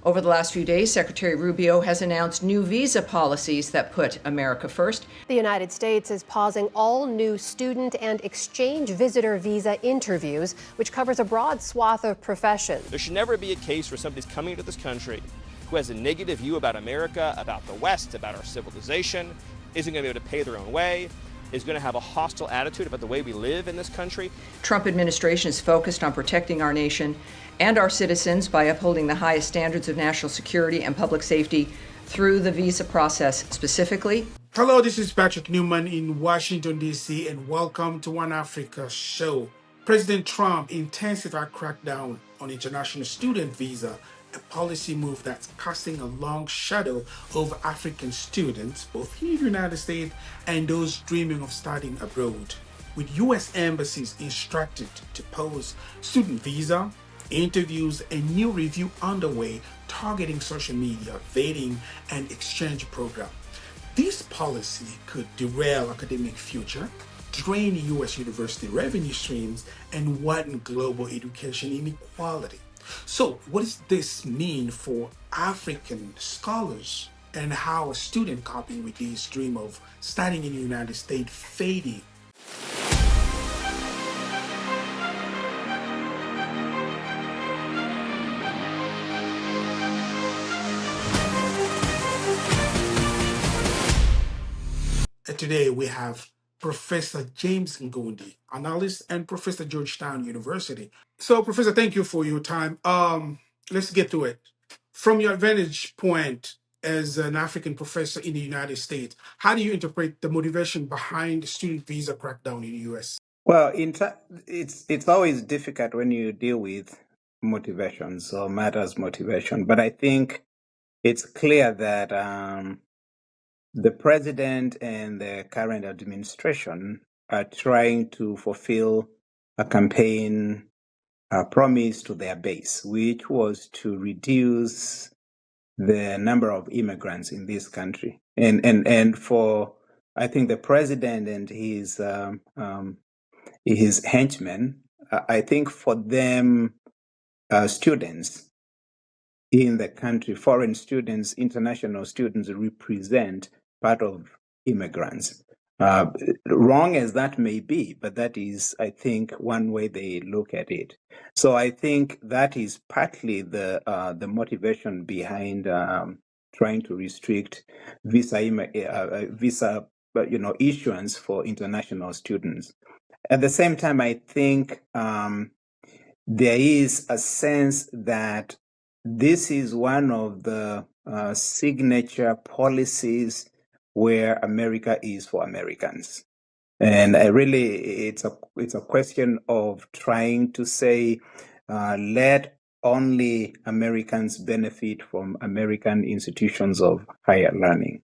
Over the last few days, Secretary Rubio has announced new visa policies that put America first. The United States is pausing all new student and exchange visitor visa interviews, which covers a broad swath of professions. There should never be a case where somebody's coming into this country who has a negative view about America, about the West, about our civilization, isn't going to be able to pay their own way, is going to have a hostile attitude about the way we live in this country. Trump administration is focused on protecting our nation and our citizens by upholding the highest standards of national security and public safety through the visa process specifically. Hello, this is Patrick Newman in Washington, D.C., and welcome to One Africa Show. President Trump intensified crackdown on international student visa, a policy move that's casting a long shadow over African students, both here in the United States and those dreaming of studying abroad. With U.S. embassies instructed to pause student visa, interviews, and new review underway targeting social media, vetting, and exchange program. This policy could derail academic future, drain U.S. university revenue streams, and widen global education inequality. So, what does this mean for African scholars, and how a student coping with this dream of studying in the United States fading? And today we have Professor James Ngundi, analyst and professor at Georgetown University. So, Professor, thank you for your time. Let's get to it. From your vantage point as an African professor in the United States, how do you interpret the motivation behind the student visa crackdown in the U.S.? Well, it's always difficult when you deal with motivations or matters motivation, but I think it's clear that the president and the current administration are trying to fulfill a campaign promise to their base, which was to reduce the number of immigrants in this country. And for, I think, the president and his henchmen, I think for them, students in the country, foreign students, international students represent part of immigrants. Wrong as that may be, but that is, I think, one way they look at it. So I think that is partly the motivation behind trying to restrict visa issuance for international students. At the same time, I think there is a sense that this is one of the signature policies where America is for Americans. And it's a question of trying to say, let only Americans benefit from American institutions of higher learning.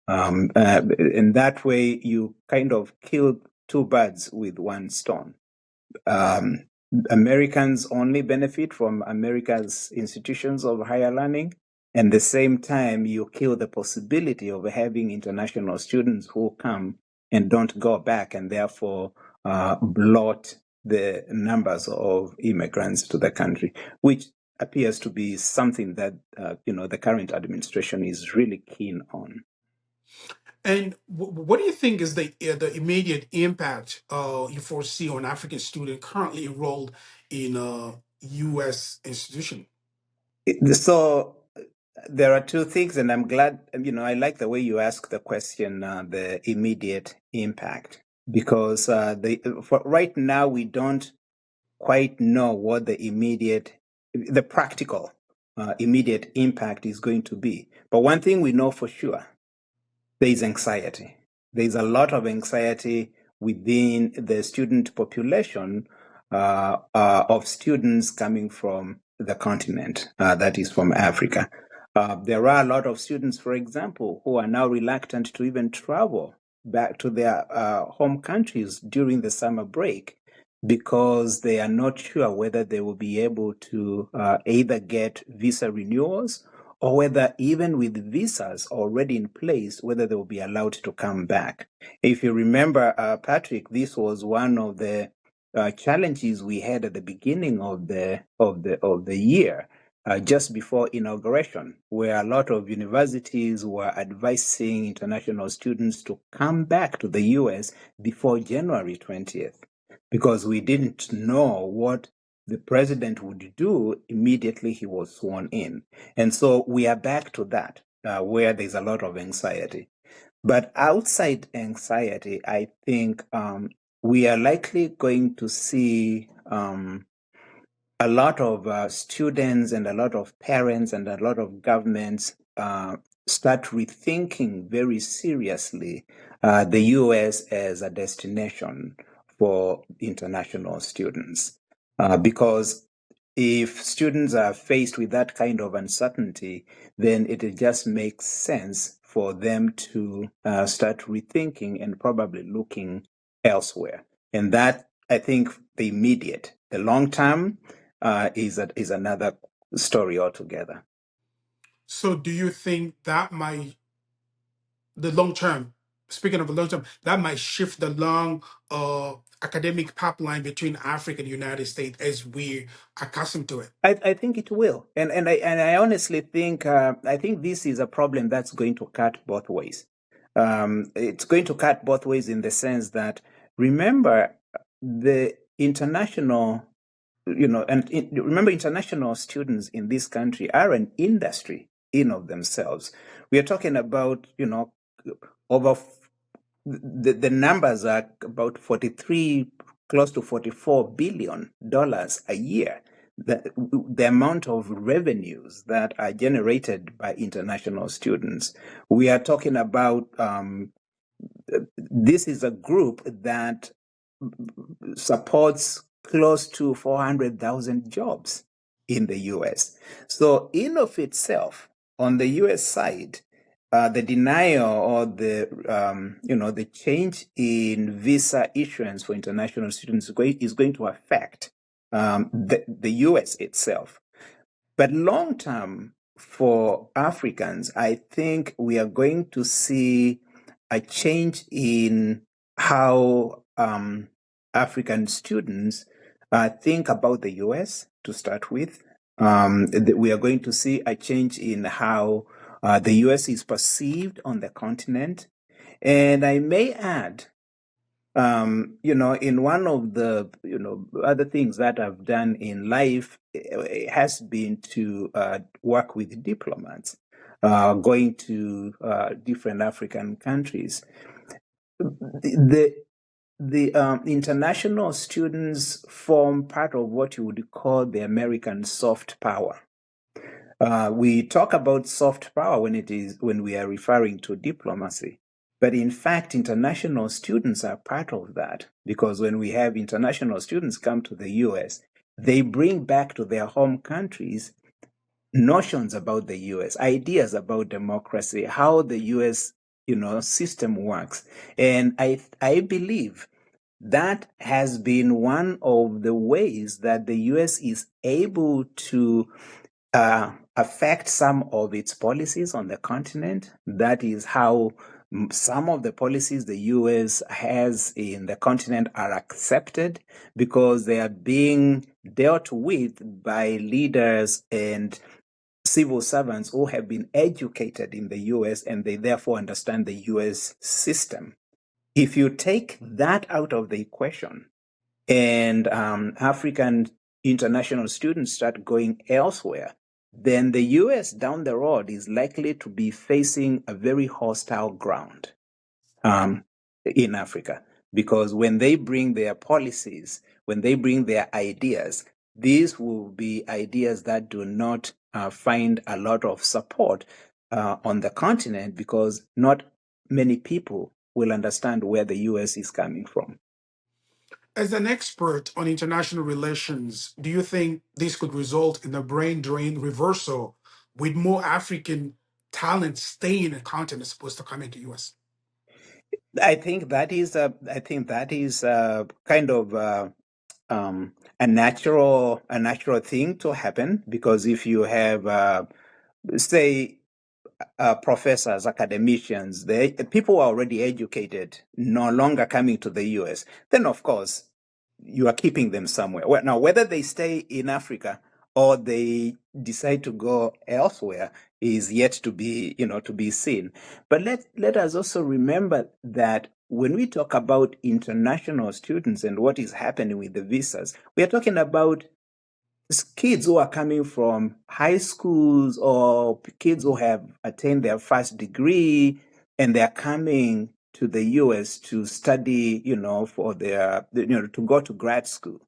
In that way, you kind of kill two birds with one stone. Americans only benefit from America's institutions of higher learning. And at the same time, you kill the possibility of having international students who come and don't go back, and therefore blot the numbers of immigrants to the country, which appears to be something that the current administration is really keen on. And what do you think is the immediate impact you foresee on African students currently enrolled in a U.S. institution? So there are two things, and I'm glad, I like the way you ask the question, the immediate impact, because for right now, we don't quite know what the practical immediate impact is going to be. But one thing we know for sure, there is anxiety. There's a lot of anxiety within the student population of students coming from the continent, that is from Africa. There are a lot of students, for example, who are now reluctant to even travel back to their home countries during the summer break because they are not sure whether they will be able to either get visa renewals or whether even with visas already in place, whether they will be allowed to come back. If you remember, Patrick, this was one of the challenges we had at the beginning of the year. just before inauguration, where a lot of universities were advising international students to come back to the US before January 20th, because we didn't know what the president would do immediately he was sworn in. And so we are back to that, where there's a lot of anxiety. But outside anxiety, I think we are likely going to see a lot of students and a lot of parents and a lot of governments start rethinking very seriously the US as a destination for international students. Because if students are faced with that kind of uncertainty, then it just makes sense for them to start rethinking and probably looking elsewhere. And that, I think, the immediate. The long term is another story altogether. So do you think that the long term, speaking of the long term, that might shift the long academic pipeline between Africa and the United States as we're accustomed to it? I think it will, and I honestly think I think this is a problem that's going to cut both ways. It's going to cut both ways in the sense that, remember, the international, remember, international students in this country are an industry in of themselves. We are talking about, over the numbers are about 43, close to $44 billion a year. The amount of revenues that are generated by international students. We are talking about this is a group that supports close to 400,000 jobs in the US. So, in of itself, on the US side, the denial or the change in visa issuance for international students is going to affect the US itself. But long term, for Africans, I think we are going to see a change in how African students think about the US to start with. We are going to see a change in how the US is perceived on the continent. And I may add, in one of the, other things that I've done in life has been to work with diplomats, going to different African countries. The international students form part of what you would call the American soft power. We talk about soft power when we are referring to diplomacy. But in fact, international students are part of that, because when we have international students come to the US, they bring back to their home countries notions about the US, ideas about democracy, how the US, system works. And I believe that has been one of the ways that the US is able to affect some of its policies on the continent. That is how some of the policies the US has in the continent are accepted, because they are being dealt with by leaders and civil servants who have been educated in the US, and they therefore understand the US system. If you take that out of the equation and African international students start going elsewhere, then the US down the road is likely to be facing a very hostile ground in Africa. Because when they bring their policies, when they bring their ideas, these will be ideas that do not find a lot of support on the continent, because not many people will understand where the US is coming from. As an expert on international relations, do you think this could result in a brain drain reversal, with more African talent staying in the continent as opposed to coming to US? I think that is kind of a natural thing to happen, because if you have say professors, academicians, people who are already educated, no longer coming to the US, then of course you are keeping them somewhere. Well, now, whether they stay in Africa or they decide to go elsewhere is yet to be, to be seen. But let us also remember that when we talk about international students and what is happening with the visas, we are talking about kids who are coming from high schools or kids who have attained their first degree and they're coming to the US to study, for their, to go to grad school,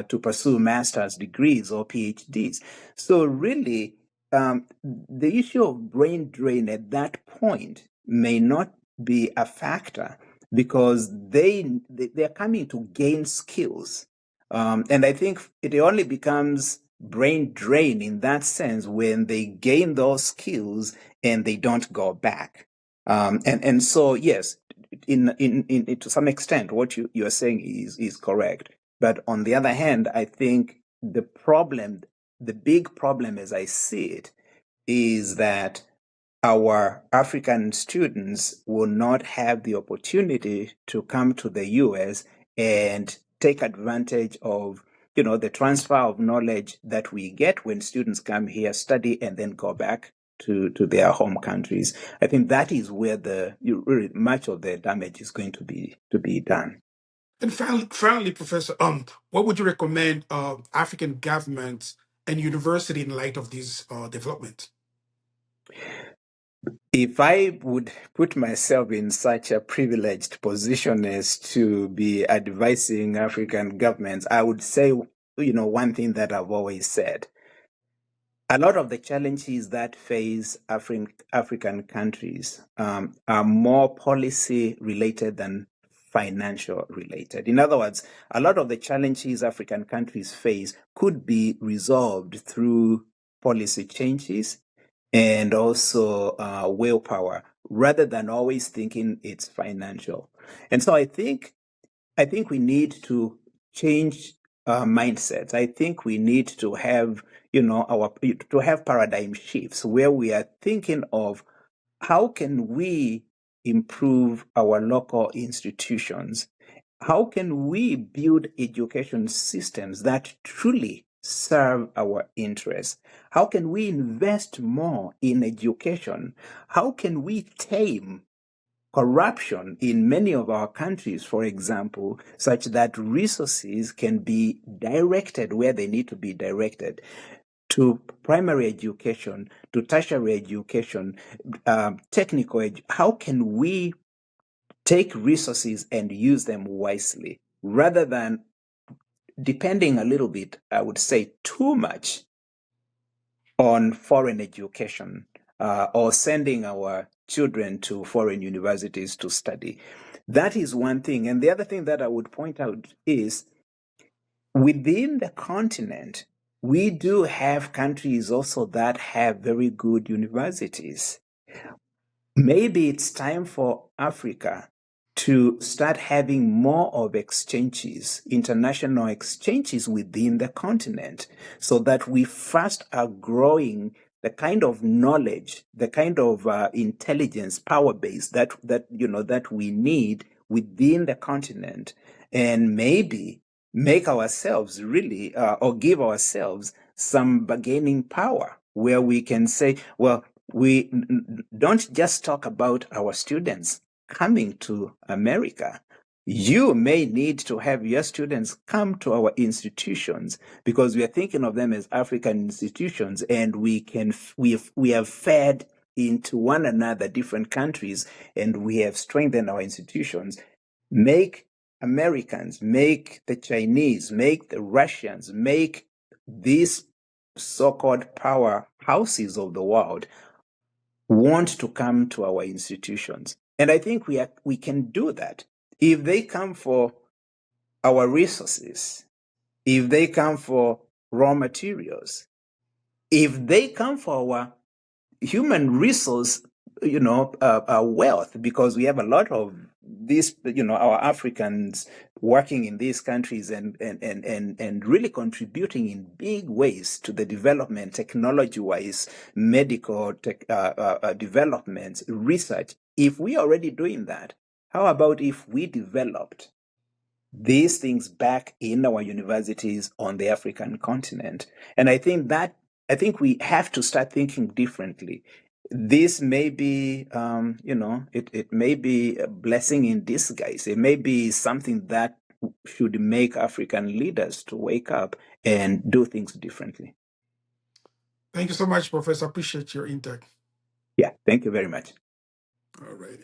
to pursue master's degrees or PhDs. So really, the issue of brain drain at that point may not be a factor because they're coming to gain skills, and I think it only becomes brain drain in that sense when they gain those skills and they don't go back. And so yes, in to some extent, what you are saying is correct. But on the other hand, I think the big problem, as I see it, is that our African students will not have the opportunity to come to the US and take advantage of the transfer of knowledge that we get when students come here, study, and then go back to their home countries. I think that is where really much of the damage is going to be done. And finally, Professor, what would you recommend African governments and university in light of this development? If I would put myself in such a privileged position as to be advising African governments, I would say, one thing that I've always said. A lot of the challenges that face African countries are more policy related than financial related. In other words, a lot of the challenges African countries face could be resolved through policy changes and also willpower, rather than always thinking it's financial. And so I think we need to change mindsets. I think we need to have have paradigm shifts where we are thinking of how can we improve our local institutions. How can we build education systems that truly serve our interests? How can we invest more in education? How can we tame corruption in many of our countries, for example, such that resources can be directed where they need to be directed, to primary education, to tertiary education, technical how can we take resources and use them wisely rather than depending a little bit, I would say too much, on foreign education or sending our children to foreign universities to study. That is one thing. And the other thing that I would point out is within the continent, we do have countries also that have very good universities. Maybe it's time for Africa to start having more of exchanges, international exchanges within the continent, so that we first are growing the kind of knowledge, the kind of intelligence, power base that we need within the continent, and maybe make ourselves really or give ourselves some bargaining power where we can say, well, we don't just talk about our students coming to America. You may need to have your students come to our institutions because we are thinking of them as African institutions, and we have fed into one another different countries, and we have strengthened our institutions. Make Americans, make the Chinese, make the Russians, make these so-called powerhouses of the world want to come to our institutions. And I think we can do that. If they come for our resources, if they come for raw materials, if they come for our human resource, wealth, because we have a lot of these, our Africans working in these countries and really contributing in big ways to the development, technology-wise, medical developments, research. If we're already doing that, how about if we developed these things back in our universities on the African continent. And I think we have to start thinking differently. This may be, it may be a blessing in disguise. It may be something that should make African leaders to wake up and do things differently. Thank you so much, Professor. Appreciate your intake. Yeah, thank you very much. All righty.